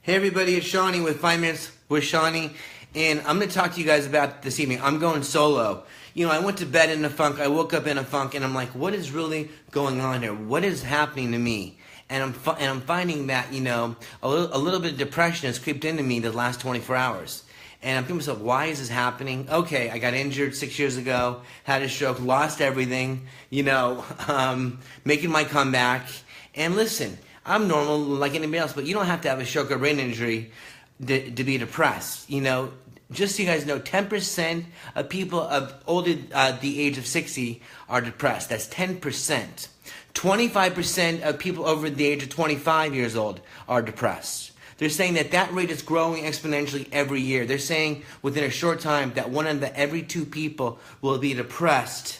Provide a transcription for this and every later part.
Hey everybody, it's Seany with 5 Minutes with Seany, and I'm going to talk to you guys about this evening. I'm going solo. You know, I went to bed in a funk, I woke up in a funk, and I'm like, what is really going on here? What is happening to me? And I'm finding that, you know, a little bit of depression has creeped into me the last 24 hours. And I'm thinking to myself, why is this happening? Okay, I got injured 6 years ago, had a stroke, lost everything, you know, making my comeback. And listen, I'm normal like anybody else, but you don't have to have a stroke or brain injury to be depressed. You know, just so you guys know, 10% of people of older the age of 60 are depressed. That's 10%. 25% of people over the age of 25 years old are depressed. They're saying that rate is growing exponentially every year. They're saying within a short time that one of every two people will be depressed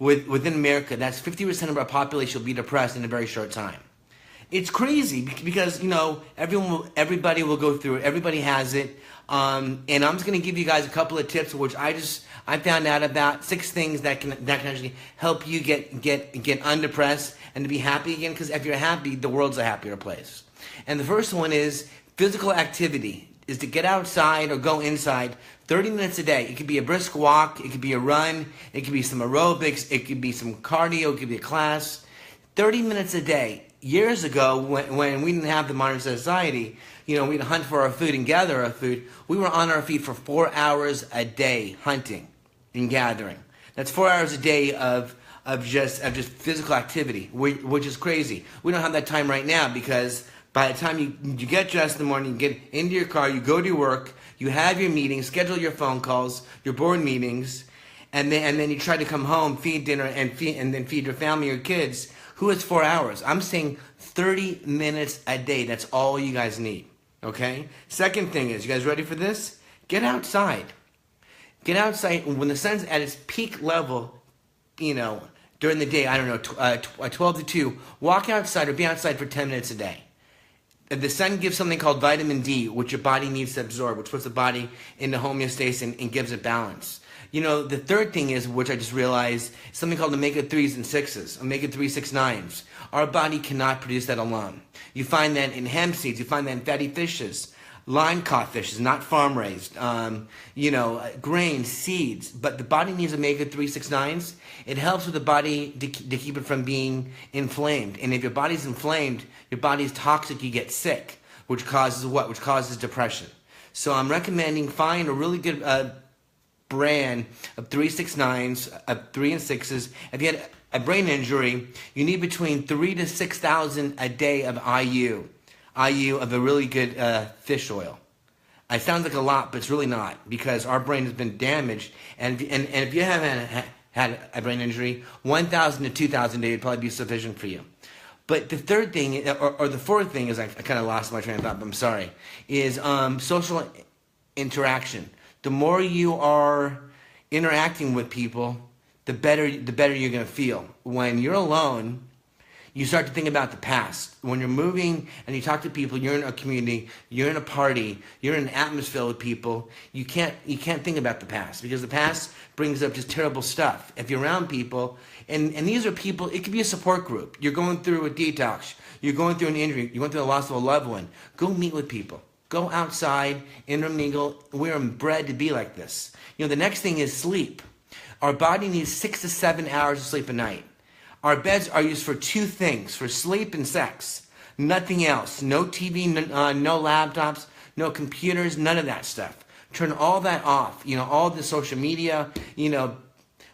within America. That's 50% of our population will be depressed in a very short time. It's crazy because, you know, everybody will go through it. Everybody has it. And I'm just going to give you guys a couple of tips, which I found out about 6 things that can actually help you get undepressed and to be happy again. Because if you're happy, the world's a happier place. And the first one is physical activity, is to get outside or go inside 30 minutes a day. It could be a brisk walk, it could be a run, it could be some aerobics, it could be some cardio, it could be a class. 30 minutes a day. Years ago, when we didn't have the modern society, you know, we'd hunt for our food and gather our food. We were on our feet for 4 hours a day hunting and gathering. That's 4 hours a day of just physical activity, which is crazy. We don't have that time right now because by the time you get dressed in the morning, you get into your car, you go to work, you have your meetings, schedule your phone calls, your board meetings, and then you try to come home, feed dinner, and then feed your family or kids. Who has 4 hours? I'm saying 30 minutes a day. That's all you guys need. Okay? Second thing is, you guys ready for this? Get outside. Get outside when the sun's at its peak level, you know, during the day, I don't know, 12 to 2. Walk outside or be outside for 10 minutes a day. The sun gives something called vitamin D, which your body needs to absorb, which puts the body into homeostasis and gives it balance. You know, the third thing is, which I just realized, something called omega-3s and 6s, omega-3, 6, 9s. Our body cannot produce that alone. You find that in hemp seeds, you find that in fatty fishes, line-caught fishes, not farm-raised, you know, grains, seeds. But the body needs omega-3, 6, 9s. It helps with the body to keep it from being inflamed. And if your body's inflamed, your body's toxic, you get sick, which causes what? Which causes depression. So I'm recommending find a really good brand of 3, 6, 9s, of 3 and 6s. If you had a brain injury, you need between 3 to 6,000 a day of IU of a really good fish oil. It sounds like a lot, but it's really not, because our brain has been damaged. And if you haven't had a brain injury, 1,000 to 2,000 a day would probably be sufficient for you. But the third thing, or the fourth thing, is I kind of lost my train of thought, but I'm sorry, is social interaction. The more you are interacting with people, the better you're going to feel. When you're alone, you start to think about the past. When you're moving and you talk to people, you're in a community, you're in a party, you're in an atmosphere with people, you can't think about the past, because the past brings up just terrible stuff. If you're around people, and these are people, it could be a support group. You're going through a detox, you're going through an injury, you're going through the loss of a loved one. Go meet with people. Go outside, intermingle. We're bred to be like this. You know, the next thing is sleep. Our body needs 6 to 7 hours of sleep a night. Our beds are used for 2 things, for sleep and sex. Nothing else. No TV, no laptops, no computers, none of that stuff. Turn all that off. You know, all the social media, you know,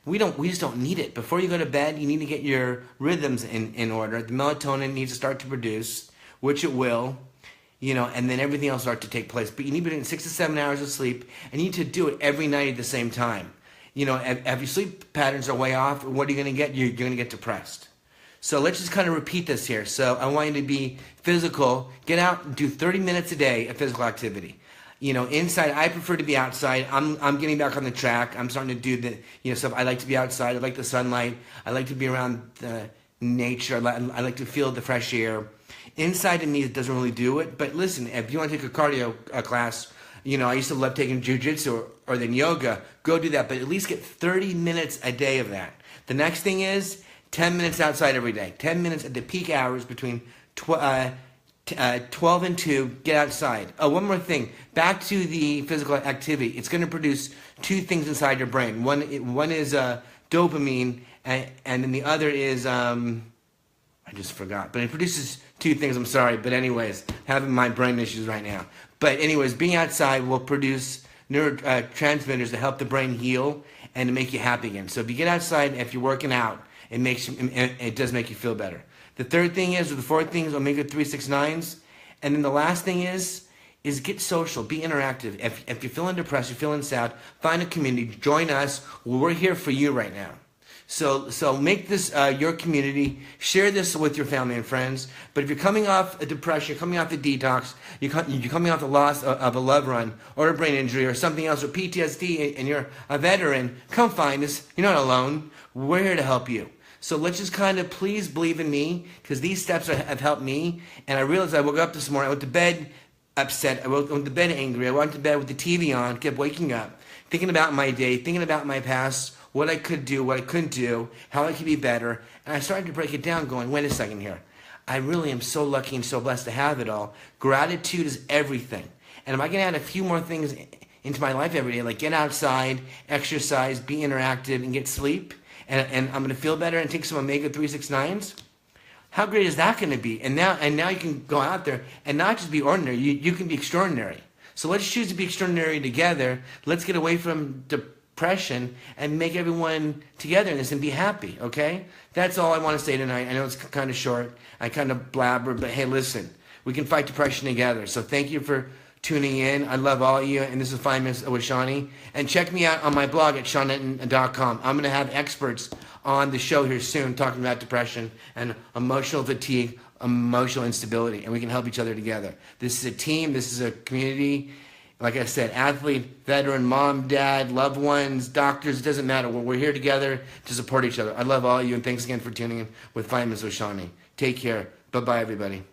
we just don't need it. Before you go to bed, you need to get your rhythms in order. The melatonin needs to start to produce, which it will. You know, and then everything else starts to take place. But you need between 6 to 7 hours of sleep, and you need to do it every night at the same time. You know, if your sleep patterns are way off, what are you going to get? You're going to get depressed. So let's just kind of repeat this here. So I want you to be physical. Get out and do 30 minutes a day of physical activity. You know, inside, I prefer to be outside. I'm getting back on the track. I'm starting to do the, you know, stuff. I like to be outside. I like the sunlight. I like to be around nature. I like to feel the fresh air. Inside of me, it doesn't really do it. But listen, if you want to take a cardio class, you know, I used to love taking jiu-jitsu or then yoga. Go do that, but at least get 30 minutes a day of that. The next thing is 10 minutes outside every day. 10 minutes at the peak hours between 12 and 2, get outside. Oh, one more thing. Back to the physical activity. It's going to produce two things inside your brain. One is dopamine, and then the other is, I just forgot. But it produces two things, I'm sorry. But anyways, having my brain issues right now. But anyways, being outside will produce neurotransmitters to help the brain heal and to make you happy again. So if you get outside, if you're working out, it does make you feel better. The third thing is, or the fourth thing is omega-369s. And then the last thing is get social, be interactive. If you're feeling depressed, you're feeling sad, find a community, join us. We're here for you right now. So make this your community. Share this with your family and friends. But if you're coming off a depression, you're coming off a detox, you're coming off the loss of a loved one or a brain injury or something else or PTSD, and you're a veteran, come find us. You're not alone. We're here to help you. So let's just kind of please believe in me, because these steps have helped me. And I realized I woke up this morning, I went to bed upset, I went to bed angry, I went to bed with the TV on, kept waking up, thinking about my day, thinking about my past, what I could do, what I couldn't do, how I could be better. And I started to break it down going, wait a second here. I really am so lucky and so blessed to have it all. Gratitude is everything. And if I can add a few more things into my life every day, like get outside, exercise, be interactive, and get sleep, and I'm going to feel better and take some omega-369s, how great is that going to be? And now you can go out there and not just be ordinary, you can be extraordinary. So let's choose to be extraordinary together. Let's get away from depression and make everyone together in this and be happy, okay? That's all I want to say tonight. I know it's kind of short. I kind of blabber, but hey, listen, we can fight depression together. So thank you for tuning in. I love all of you, and this is 5 Minutes with Seany. And check me out on my blog at SeanEntin.com. I'm going to have experts on the show here soon talking about depression and emotional fatigue, emotional instability, and we can help each other together. This is a team. This is a community. Like I said, athlete, veteran, mom, dad, loved ones, doctors, it doesn't matter. We're here together to support each other. I love all of you, and thanks again for tuning in with 5 Minutes with Seany. Take care. Bye-bye, everybody.